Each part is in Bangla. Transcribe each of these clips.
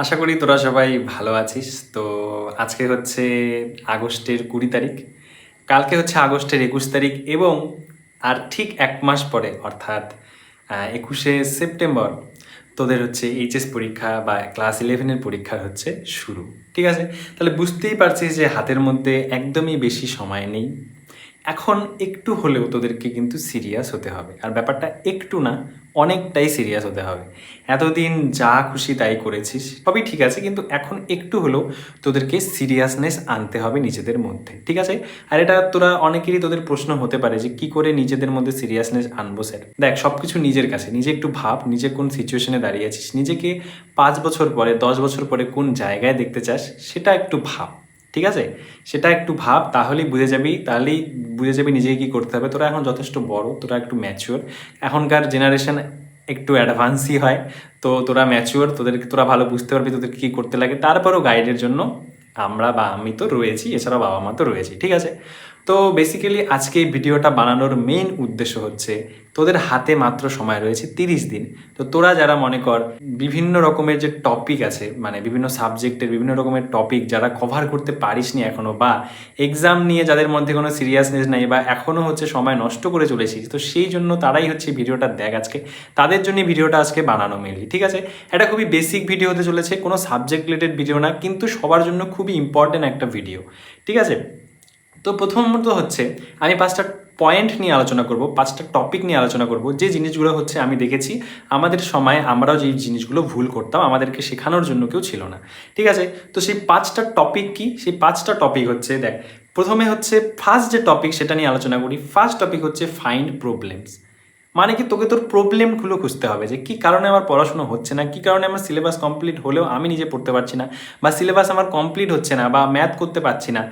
আশা করি তোরা সবাই ভালো আছিস। তো আজকে হচ্ছে আগস্টের 20 তারিখ, কালকে হচ্ছে আগস্টের 21 তারিখ, এবং আর ঠিক 1 মাস পরে অর্থাৎ 21শে সেপ্টেম্বর তোদের হচ্ছে এইচএস পরীক্ষা বা ক্লাস 11-এর পরীক্ষা হচ্ছে শুরু। ঠিক আছে, তাহলে বুঝতেই পারছিস যে হাতের মধ্যে একদমই বেশি সময় নেই। এখন একটু হলেও তোদেরকে কিন্তু সিরিয়াস হতে হবে, আর ব্যাপারটা একটু না, অনেকটাই সিরিয়াস হতে হবে। এতদিন যা খুশি তাই করেছিস, সবই ঠিক আছে, কিন্তু এখন একটু হলেও তোদেরকে সিরিয়াসনেস আনতে হবে নিজেদের মধ্যে। ঠিক আছে, আর এটা তোরা অনেকেরই তোদের প্রশ্ন হতে পারে যে কি করে নিজেদের মধ্যে সিরিয়াসনেস আনবো স্যার। দেখ, সব কিছু নিজের কাছে, নিজে একটু ভাব, নিজে কোন সিচুয়েশনে দাঁড়িয়ে আছিস, নিজেকে 5 বছর পরে 10 বছর পরে কোন জায়গায় দেখতে চাস সেটা একটু ভাব। ঠিক আছে, সেটা একটু ভাব, তাহলেই বুঝে যাবি নিজেকে কী করতে হবে। তোরা এখন যথেষ্ট বড়, তোরা একটু ম্যাচিওর, এখনকার জেনারেশন একটু অ্যাডভান্সই হয়। তো তোরা ম্যাচিওর, তোরা ভালো বুঝতে পারবি তোদের কী করতে লাগে। তারপরেও গাইডের জন্য আমরা বা আমি তো রয়েছি, এছাড়াও বাবা মা তো রয়েছি। ঠিক আছে, তো বেসিক্যালি আজকে এই ভিডিওটা বানানোর মেইন উদ্দেশ্য হচ্ছে তোদের হাতে মাত্র সময় রয়েছে 30 দিন। তো তোরা যারা মনে কর বিভিন্ন রকমের যে টপিক আছে, মানে বিভিন্ন সাবজেক্টের বিভিন্ন রকমের টপিক যারা কভার করতে পারিসনি এখনও, বা এক্সাম নিয়ে যাদের মধ্যে কোনো সিরিয়াসনেস নেই, বা এখনও হচ্ছে সময় নষ্ট করে চলেছিস, তো সেই জন্য তারাই হচ্ছে ভিডিওটা দেখ আজকে, তাদের জন্য ভিডিওটা আজকে বানানো মেনলি। ঠিক আছে, এটা খুবই বেসিক ভিডিও হতে চলেছে, কোনো সাবজেক্ট রিলেটেড ভিডিও না, কিন্তু সবার জন্য খুবই ইম্পর্টেন্ট একটা ভিডিও। ঠিক আছে, তো প্রথমত হচ্ছে আমি 5টা পয়েন্ট নিয়ে আলোচনা করব, 5টা টপিক নিয়ে আলোচনা করব, যে জিনিসগুলো হচ্ছে আমি দেখেছি আমাদের সময় আমরাও যে জিনিসগুলো ভুল করতাম, আমাদেরকে শেখানোর জন্য কেউ ছিল না। ঠিক আছে, তো সেই 5টা টপিক কি? সেই 5টা টপিক হচ্ছে, দেখ, প্রথমে হচ্ছে ফার্স্ট যে টপিক সেটা নিয়ে আলোচনা করি। ফার্স্ট টপিক হচ্ছে ফাইন্ড প্রবলেমস। মানে কি, তোকে তোর প্রবলেমগুলো খুঁজতে হবে, যে কী কারণে আমার পড়াশোনা হচ্ছে না, কী কারণে আমার সিলেবাস কমপ্লিট হলেও আমি নিজে পড়তে পারছি না, বা সিলেবাস আমার কমপ্লিট হচ্ছে না, বা ম্যাথ করতে পারছি না,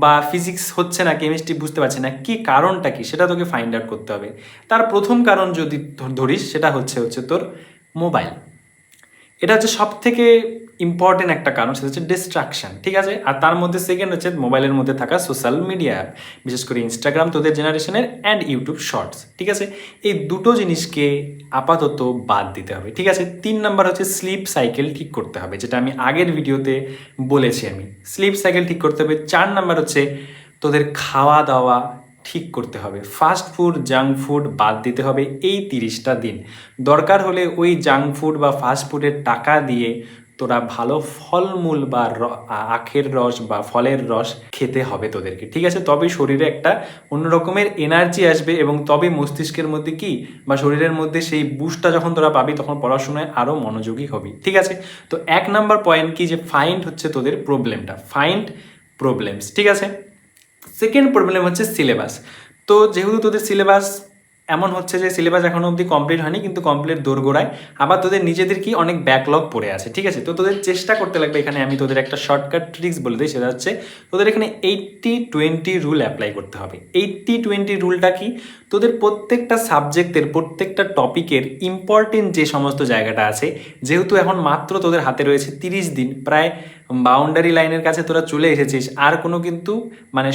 বা ফিজিক্স হচ্ছে না, কেমিস্ট্রি বুঝতে পারছি না, কী কারণটা কি সেটা তোকে ফাইন্ড আউট করতে হবে। তার প্রথম কারণ যদি ধরিস, সেটা হচ্ছে তোর মোবাইল। এটা হচ্ছে সব থেকে ইম্পর্টেন্ট একটা কারণ, সেটা হচ্ছে ডিস্ট্রাকশন। ঠিক আছে, আর তার মধ্যে সেকেন্ড হচ্ছে মোবাইলের মধ্যে থাকা সোশ্যাল মিডিয়া অ্যাপ, বিশেষ করে ইনস্টাগ্রাম তোদের জেনারেশনের, অ্যান্ড ইউটিউব শর্টস। ঠিক আছে, এই দুটো জিনিসকে আপাতত বাদ দিতে হবে। ঠিক আছে, 3 নাম্বার হচ্ছে স্লিপ সাইকেল ঠিক করতে হবে, যেটা আমি আগের ভিডিওতে বলেছি। আমি স্লিপ সাইকেল ঠিক করতে হবে। 4 নাম্বার হচ্ছে তোদের খাওয়া দাওয়া ঠিক করতে হবে, ফাস্ট ফুড জাঙ্ক ফুড বাদ দিতে হবে এই 30টা দিন। দরকার হলে ওই জাঙ্ক ফুড বা ফাস্ট ফুডের টাকা দিয়ে তোরা ভালো ফলমূল বা আখের রস বা ফলের রস খেতে হবে তোদেরকে। ঠিক আছে, তবে শরীরে একটা অন্য রকমের এনার্জি আসবে, এবং তবে মস্তিষ্কের মধ্যে কি বা শরীরের মধ্যে সেই বুস্টটা যখন তোরা পাবি, তখন পড়াশোনায় আরও মনোযোগী হবি। ঠিক আছে, তো 1 নাম্বার পয়েন্ট কি, যে ফাইন্ড হচ্ছে তোদের প্রবলেমটা, ফাইন্ড প্রবলেমস। ঠিক আছে, সেকেন্ড প্রবলেম হচ্ছে সিলেবাস। তো যেহেতু তোদের সিলেবাস এমন হচ্ছে যে সিলেবাস এখনও অবধি কমপ্লিট হয়নি, কিন্তু কমপ্লিট দোরগোড়ায়, আবার তোদের নিজেদের কি অনেক ব্যাকলগ পড়ে আছে। ঠিক আছে, তো তোদের চেষ্টা করতে লাগবে, এখানে আমি তোদের একটা শর্টকাট ট্রিক্স বলে দিই, সেটা হচ্ছে তোদের এখানে 80-20 রুল অ্যাপ্লাই করতে হবে। 80-20 রুলটা কি, তোদের প্রত্যেকটা সাবজেক্টের প্রত্যেকটা টপিকের ইম্পর্টেন্ট যে সমস্ত জায়গাটা আছে, যেহেতু এখন মাত্র তোদের হাতে রয়েছে 30 দিন, প্রায় বাউন্ডারি লাইনের কাছে তোরা চলে এসেছিস, আর কোনো কিন্তু মানে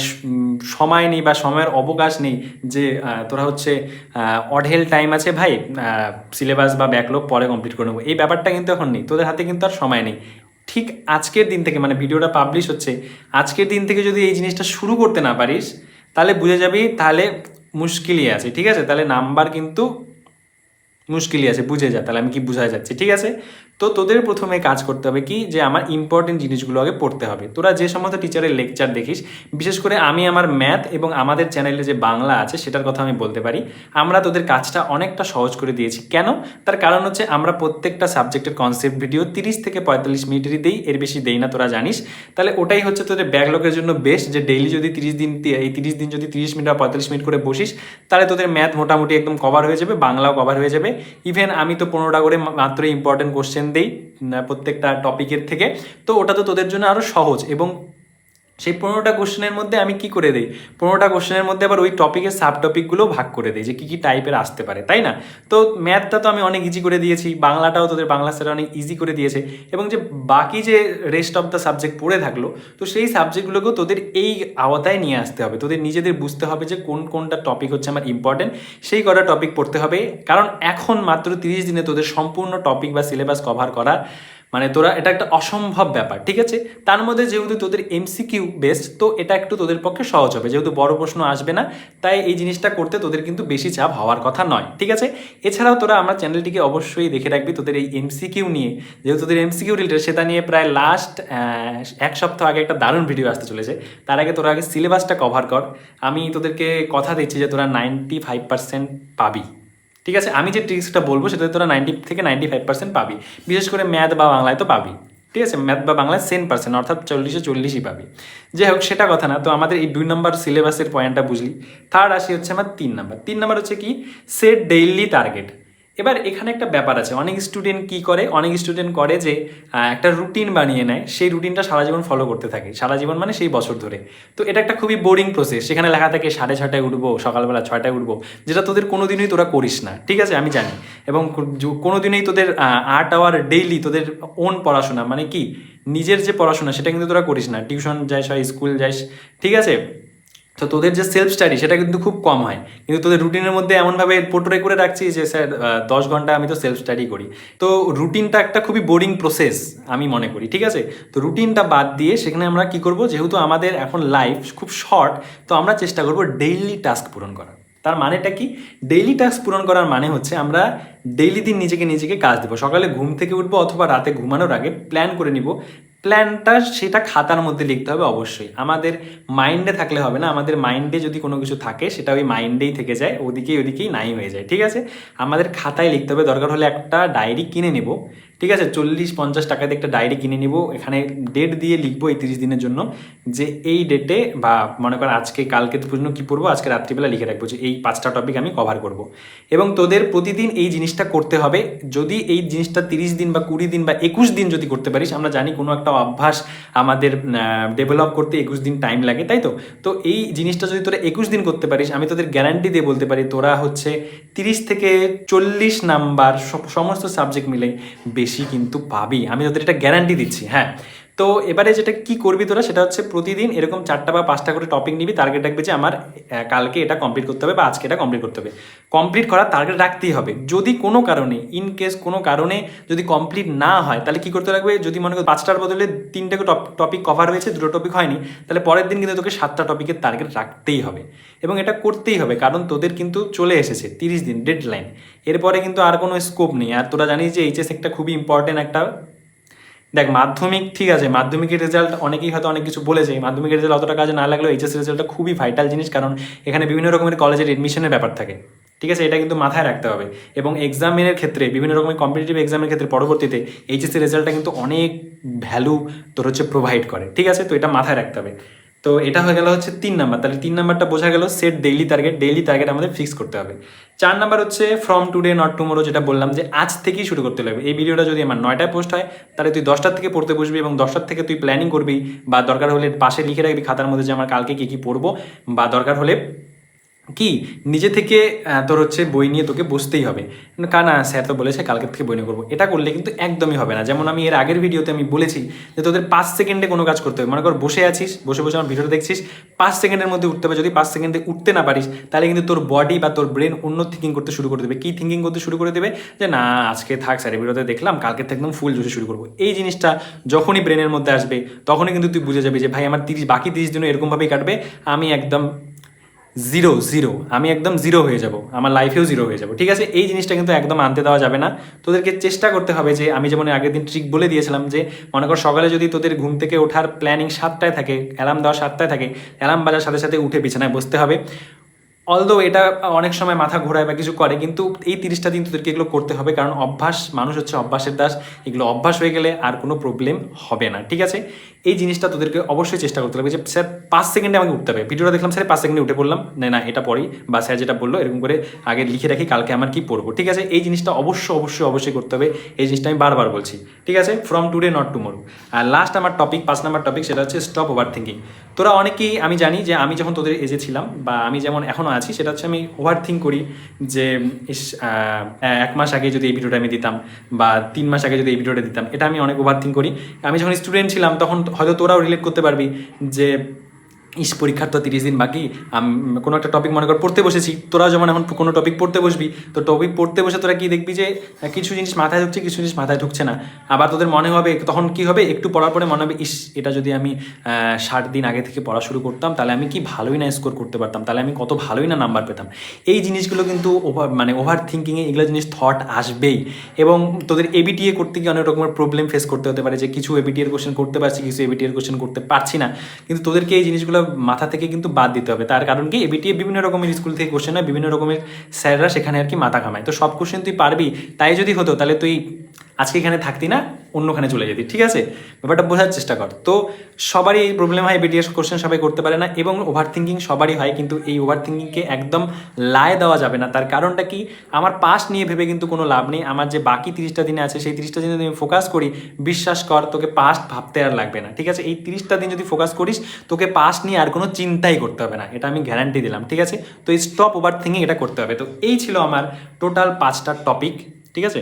সময় নেই বা সময়ের অবকাশ নেই যে তোরা হচ্ছে অঢেল টাইম আছে ভাই, সিলেবাস বা ব্যাকলগ পরে কমপ্লিট করে নেবো, এই ব্যাপারটা কিন্তু এখন নেই, তোদের হাতে কিন্তু আর সময় নেই। ঠিক আজকের দিন থেকে, মানে ভিডিওটা পাবলিশ হচ্ছে আজকের দিন থেকে, যদি এই জিনিসটা শুরু করতে না পারিস, তাহলে বুঝে যাবি তাহলে মুশকিলই আছে। ঠিক আছে, তাহলে নাম্বার কিন্তু মুশকিলই আছে, বুঝে যা তাহলে আমি কি বোঝাতে যাচ্ছি। ঠিক আছে, তো তোদের প্রথমে কাজ করতে হবে কি, যে আমার ইম্পর্টেন্ট জিনিসগুলো আগে পড়তে হবে। তোরা যে সমস্ত টিচারের লেকচার দেখিস, বিশেষ করে আমি আমার ম্যাথ এবং আমাদের চ্যানেলে যে বাংলা আছে সেটার কথা আমি বলতে পারি, আমরা তোদের কাজটা অনেকটা সহজ করে দিয়েছি। কেন? তার কারণ হচ্ছে আমরা প্রত্যেকটা সাবজেক্টের কনসেপ্ট ভিডিও 30 থেকে 45 মিনিটেরই দেই, এর বেশি দেই না, তোরা জানিস। তাহলে ওটাই হচ্ছে তোদের ব্যাকলগের জন্য বেস্ট, যে ডেইলি যদি 30 দিন, এই 30 দিন যদি 30 মিনিট বা 45 মিনিট করে বসিস, তাহলে তোদের ম্যাথ মোটামুটি একদম কভার হয়ে যাবে, বাংলাও কভার হয়ে যাবে। ইভেন আমি তো 15টা করে মাত্র ইম্পর্টেন্ট কোশ্চেন দেই প্রত্যেকটা টপিকের থেকে, তো ওটা তো তোদের জন্য আরও সহজ। এবং সেই 15টা কোশ্চেনের মধ্যে আমি কি করে দিই, 15টা কোশ্চেনের মধ্যে আবার ওই টপিকের সাব টপিকগুলো ভাগ করে দিই, যে কী কী টাইপের আসতে পারে, তাই না? তো ম্যাথটা তো আমি অনেক ইজি করে দিয়েছি, বাংলাটাও তোদের বাংলা স্যার অনেক ইজি করে দিয়েছে, এবং যে বাকি যে রেস্ট অফ দ্য সাবজেক্ট পড়ে থাকলো, তো সেই সাবজেক্টগুলোকেও তোদের এই আওতায় নিয়ে আসতে হবে। তোদের নিজেদের বুঝতে হবে যে কোনটা টপিক হচ্ছে আমার ইম্পর্টেন্ট, সেই কটা টপিক পড়তে হবে। কারণ এখন মাত্র 30 দিনে তোদের সম্পূর্ণ টপিক বা সিলেবাস কভার করা মানে তোরা এটা একটা অসম্ভব ব্যাপার, ঠিক আছে। তার মধ্যে যেহেতু তোদের এমসিকিউ বেসড, তো এটা একটু তোদের পক্ষে সহজ হবে, যেহেতু বড় প্রশ্ন আসবে না, তাই এই জিনিসটা করতে তোদের কিন্তু বেশি চাপ হওয়ার কথা নয়, ঠিক আছে। এছাড়াও তোরা আমার চ্যানেলটিকে অবশ্যই দেখে রাখবি তোদের এই এমসিকিউ নিয়ে, যেহেতু তোদের এমসিকিউ রিলেটেড, সেটা নিয়ে প্রায় লাস্ট 1 সপ্তাহ আগে একটা দারুণ ভিডিও আসতে চলেছে। তার আগে তোরা আগে সিলেবাসটা কভার কর। আমি তোদেরকে কথা দিচ্ছি যে তোরা 95% পাবি, ঠিক আছে। আমি যে ট্রিক্সটা বলবো সেটাতে তোরা 90 থেকে 95% পাবি, বিশেষ করে ম্যাথ বা বাংলায় তো পাবি, ঠিক আছে। ম্যাথ বা বাংলায় 100%, অর্থাৎ 40-40ই পাবি। যাই হোক, সেটা কথা না। তো আমাদের এই 2 নম্বর সিলেবাসের পয়েন্টটা বুঝলি। থার্ড আসি হচ্ছে আমার 3 নম্বর। 3 নম্বর হচ্ছে কি, সেট ডেইলি টার্গেট। এবার এখানে একটা ব্যাপার আছে, অনেক স্টুডেন্ট কি করে, অনেক স্টুডেন্ট করে যে একটা রুটিন বানিয়ে নেয়, সেই রুটিনটা সারা জীবন ফলো করতে থাকে, সারা জীবন মানে সেই বছর ধরে। তো এটা একটা খুবই বোরিং প্রসেস। সেখানে লেখা থাকে 6:30টায় উঠবো, সকালবেলা 6টায় উঠবো, যেটা তোদের কোনো দিনই তোরা করিস না, ঠিক আছে, আমি জানি। এবং কোনো দিনই তোদের 8 আওয়ার ডেইলি তোদের ওন পড়াশোনা, মানে কি নিজের যে পড়াশোনা, সেটা কিন্তু তোরা করিস না, টিউশন যাইস হয় স্কুল যাইস, ঠিক আছে। তো তোদের যে সেলফ স্টাডি সেটা কিন্তু খুব কম হয়, কিন্তু তোদের রুটিনের মধ্যে এমনভাবে পোর্ট্রে করে রাখছি যে স্যার 10 ঘন্টা আমি তো সেলফ স্টাডি করি। তো রুটিনটা একটা খুবই বোরিং প্রসেস আমি মনে করি, ঠিক আছে। তো রুটিনটা বাদ দিয়ে সেখানে আমরা কি করব, যেহেতু আমাদের এখন লাইফ খুব শর্ট, তো আমরা চেষ্টা করব ডেইলি টাস্ক পূরণ করার। তার মানেটা কি, ডেইলি টাস্ক পূরণ করার মানে হচ্ছে আমরা ডেইলি দিন নিজেকে নিজেকে কাজ দেবো। সকালে ঘুম থেকে উঠবো অথবা রাতে ঘুমানোর আগে প্ল্যান করে নিব। প্ল্যানটা সেটা খাতার মধ্যে লিখতে হবে অবশ্যই, আমাদের মাইন্ডে থাকলে হবে না। আমাদের মাইন্ডে যদি কোনো কিছু থাকে সেটা ওই মাইন্ডেই থেকে যায়, ওদিকেই নাই হয়ে যায়, ঠিক আছে। আমাদের খাতায় লিখতে হবে, দরকার হলে একটা ডায়েরি কিনে নেব, ঠিক আছে। 40-50 টাকা দিয়ে একটা ডায়েরি কিনে নিব, এখানে ডেট দিয়ে লিখবো এই 30 দিনের জন্য, যে এই ডেটে বা মনে কর আজকে কালকে পর্যন্ত কী পড়বো, আজকে রাত্রিবেলা লিখে রাখবো যে এই 5টা টপিক আমি কভার করব। এবং তোদের প্রতিদিন এই জিনিসটা করতে হবে। যদি এই জিনিসটা 30 দিন বা 20 দিন বা 21 দিন যদি করতে পারিস, আমরা জানি কোনো একটা অভ্যাস আমাদের ডেভেলপ করতে 21 দিন টাইম লাগে, তাই তো। তো এই জিনিসটা যদি তোরা 21 দিন করতে পারিস, আমি তোদের গ্যারান্টি দিয়ে বলতে পারি তোরা হচ্ছে 30 থেকে 40 নাম্বার সমস্ত সাবজেক্ট মিলে বেশি কিন্তু পাবি, আমি তোদের এটা গ্যারান্টি দিচ্ছি, হ্যাঁ। তো এবারে যেটা কি করবি তোরা, সেটা হচ্ছে প্রতিদিন এরকম 4টা বা 5টা করে টপিক নিবি, টার্গেট রাখবে যে আমার কালকে এটা কমপ্লিট করতে হবে বা আজকে এটা কমপ্লিট করতে হবে। কমপ্লিট করার টার্গেট রাখতেই হবে। যদি কোনো কারণে ইনকেস কোনো কারণে যদি কমপ্লিট না হয়, তাহলে কি করতে লাগবে, যদি মনে করো 5টার বদলে 3টে টপিক কভার হয়েছে, 2টো টপিক হয়নি, তাহলে পরের দিন কিন্তু তোকে 7টা টপিকের টার্গেট রাখতেই হবে। এবং এটা করতেই হবে, কারণ তোদের কিন্তু চলে এসেছে 30 দিন ডেডলাইন, এরপরে কিন্তু আর কোনো স্কোপ নেই। আর তোরা জানিস যে এইচএস একটা খুবই ইম্পর্টেন্ট একটা, দেখ মাধ্যমিক ঠিক আছে, মাধ্যমিকের রেজাল্ট অনেকেই হয়তো অনেক কিছু বলেছে, মাধ্যমিকের রেজাল্ট অতটা কাজে না লাগলেও এইচএস রেজাল্টটা খুবই ভাইটাল জিনিস, কারণ এখানে বিভিন্ন রকমের কলেজের এডমিশনের ব্যাপার থাকে, ঠিক আছে। এটা কিন্তু মাথায় রাখতে হবে। এবং এক্সামের ক্ষেত্রে, বিভিন্ন রকমের কম্পিটিটিভ এক্সামের ক্ষেত্রে পরবর্তীতে এইচএসসি রেজাল্টটা কিন্তু অনেক ভ্যালু তোর হচ্ছে প্রোভাইড করে, ঠিক আছে। তো এটা মাথায় রাখতে হবে। তো এটা হয়ে গেল হচ্ছে 3 নম্বর। তাহলে 3 নম্বরটা বোঝা গেল, set daily target, daily target আমাদের ফিক্স করতে হবে। 4 নম্বর হচ্ছে ফ্রম টুডে নট টুমোরো, যেটা বললাম যে আজ থেকেই শুরু করতে লাগবে। এই ভিডিওটা যদি আমার 9টায় পোস্ট হয়, তাহলে তুই 10টার থেকে পড়তে বসবি এবং 10টার থেকে তুই প্ল্যানিং করবি, বা দরকার হলে পাশে লিখে রাখবি খাতার মধ্যে যে আমার কালকে কী কী পড়বো, বা দরকার হলে কি নিজে থেকে তোর হচ্ছে বই নিয়ে তোকে বসতেই হবে। না স্যার তো বলেছে কালকের থেকে বই নিয়ে করবো, এটা করলে কিন্তু একদমই হবে না। যেমন আমি এর আগের ভিডিওতে আমি বলেছি যে তোদের 5 সেকেন্ডে কোনো কাজ করতে হবে। মনে কর বসে আছিস, বসে বসে আমার ভিডিওটা দেখছিস, 5 সেকেন্ডের মধ্যে উঠতে হবে। যদি 5 সেকেন্ডে উঠতে না পারিস, তাহলে কিন্তু তোর বডি বা তোর ব্রেন অন্য থিঙ্কিং করতে শুরু করে দেবে। কি থিঙ্কিং করতে শুরু করে দেবে, যে না আজকে থাক স্যারের ভিডিওতে দেখলাম, কালকে থেকে একদম ফুল জোশে শুরু করবো। এই জিনিসটা যখনই ব্রেনের মধ্যে আসবে, তখনই কিন্তু তুই বুঝে যাবি যে ভাই আমার বাকি 30 দিনও এরকমভাবেই কাটবে, আমি একদম জিরো, আমি একদম জিরো হয়ে যাব, আমার লাইফেও জিরো হয়ে যাব, ঠিক আছে। এই জিনিসটা কিন্তু একদম আনতে দেওয়া যাবে না। তোদেরকে চেষ্টা করতে হবে যে আমি যেমন আগের দিন ট্রিক বলে দিয়েছিলাম, যে মনে কর সকালে যদি তোদের ঘুম থেকে ওঠার প্ল্যানিং 7টায় থাকে, অ্যালার্ম দেওয়া 7টায় থাকে, অ্যালার্ম বাজার সাথে সাথে উঠে বিছানায় বসতে হবে। অলদো এটা অনেক সময় মাথা ঘোরায় বা কিছু করে, কিন্তু এই 30টা দিন তোদেরকে এগুলো করতে হবে, কারণ অভ্যাস, মানুষ হচ্ছে অভ্যাসের দাস। এগুলো অভ্যাস হয়ে গেলে আর কোনো প্রবলেম হবে না, ঠিক আছে। এই জিনিসটা তোদেরকে অবশ্যই চেষ্টা করতে হবে যে স্যার 5 সেকেন্ডে আমাকে উঠতে হবে। ভিডিওটা দেখলাম স্যার 5 সেকেন্ডে উঠে পড়লাম, না এটা পড়ি, বা স্যার যেটা বললো এরকম করে আগে লিখে রাখি কালকে আমার কি পড়বো, ঠিক আছে। এই জিনিসটা অবশ্যই করতে হবে। এই জিনিসটা আমি বারবার বলছি, ঠিক আছে। From today not tomorrow. আর লাস্ট আমার টপিক, 5 নম্বর টপিক, সেটা হচ্ছে স্টপ ওভার থিঙ্কিং। তোরা অনেকেই, আমি জানি যে আমি যখন তোদের এজে ছিলাম বা আমি যেমন এখনও আছি, সেটা হচ্ছে আমি ওভার থিঙ্ক করি যে 1 মাস আগে যদি এই ভিডিওটা আমি দিতাম, বা 3 মাস আগে যদি এই ভিডিওটা দিতাম, এটা আমি অনেক ওভার থিঙ্ক করি। আমি যখন স্টুডেন্ট ছিলাম তখন হয়তো তোরাও রিলেট করতে পারবি যে পরীক্ষার তো 30 দিন বাকি, কোনো একটা টপিক মনে কর পড়তে বসেছি, তোরা যেমন এখন কোনো টপিক পড়তে বসবি, তো টপিক পড়তে বসে তোরা কি দেখবি যে কিছু জিনিস মাথায় ঢুকছে, কিছু জিনিস মাথায় ঢুকছে না। আবার তোদের মনে হবে, তখন কি হবে, একটু পড়ার পরে মনে হবে, এটা যদি আমি 60 দিন আগে থেকে পড়া শুরু করতাম তাহলে আমি কি ভালোই না স্কোর করতে পারতাম, তাহলে আমি কত ভালোই না নাম্বার পেতাম। এই জিনিসগুলো কিন্তু ওভার থিঙ্কিংয়ে এগুলো জিনিস থট আসবেই। এবং তোদের এবিটিএ করতে গিয়ে অনেক রকমের প্রবলেম ফেস করতে হতে পারে, যে কিছু এবিটিএর কোশ্চেন করতে পারছি, কিছু এবিটিএর কোশ্চেন করতে পারছি না। কিন্তু তোদেরকে এই জিনিসগুলো মাথা থেকে কিন্তু বাদ দিতে হবে। তার কারণ কি, এবিটিএ বিভিন্ন রকমের স্কুল থেকে কোশ্চেন হয়, বিভিন্ন রকমের স্যাররা সেখানে আর কি মাথা ঘামায়। তো সব কোশ্চেন তুই পারবি, তাই যদি হতো তাহলে তুই আজকে এখানে থাকতি না, অন্যখানে চলে যেতি। ঠিক আছে, ব্যাপারটা বোঝার চেষ্টা কর। তো সবারই এই প্রবলেম হয়, এবিটিএস কোশ্চেন সবাই করতে পারে না, এবং ওভার থিঙ্কিং সবারই হয়। কিন্তু এই ওভার থিঙ্কিংকে একদম লায়ে দেওয়া যাবে না। তার কারণটা কি, আমার পাস্ট নিয়ে ভেবে কিন্তু কোনো লাভ নেই। আমার যে বাকি 30টা দিনে আছে, সেই 30টা দিনে যদি আমি ফোকাস করি, বিশ্বাস কর তোকে পাস্ট ভাবতে আর লাগবে না। ঠিক আছে, এই 30টা দিন যদি ফোকাস করিস, তোকে পাস্ট নিয়ে আর কোনো চিন্তাই করতে হবে না, এটা আমি গ্যারান্টি দিলাম। ঠিক আছে, তো এই স্টপ ওভার থিঙ্কিং, এটা করতে হবে। তো এই ছিল আমার টোটাল 5টা টপিক। ঠিক আছে,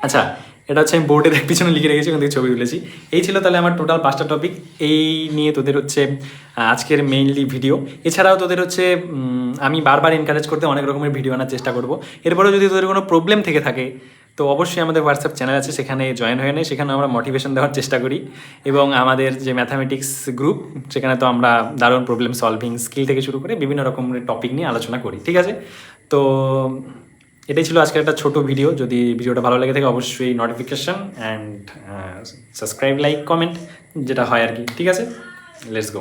আচ্ছা, এটা হচ্ছে আমি বোর্ডে পিছনে লিখে রেখেছি, ওখান থেকে ছবি তুলেছি। এই ছিল তাহলে আমার টোটাল 5টা টপিক। এই নিয়ে তোদের হচ্ছে আজকের মেইনলি ভিডিও। এছাড়াও তোদের হচ্ছে আমি বারবার এনকারেজ করতে অনেক রকমের ভিডিও আনার চেষ্টা করব। এরপরেও যদি তোদের কোনো প্রবলেম থেকে থাকে, তো অবশ্যই আমাদের হোয়াটসঅ্যাপ চ্যানেল আছে, সেখানে জয়েন হয়ে নেয়। সেখানে আমরা মোটিভেশন দেওয়ার চেষ্টা করি। এবং আমাদের যে ম্যাথামেটিক্স গ্রুপ, সেখানে তো আমরা দারুণ প্রবলেম সলভিং স্কিল থেকে শুরু করে বিভিন্ন রকমের টপিক নিয়ে আলোচনা করি। ঠিক আছে, তো এটাই ছিল আজকের একটা ছোট ভিডিও। যদি ভিডিওটা ভালো লেগে থাকে, অবশ্যই notification and subscribe, like, comment, যেটা হয় আর কি। ঠিক আছে, লেটস গো।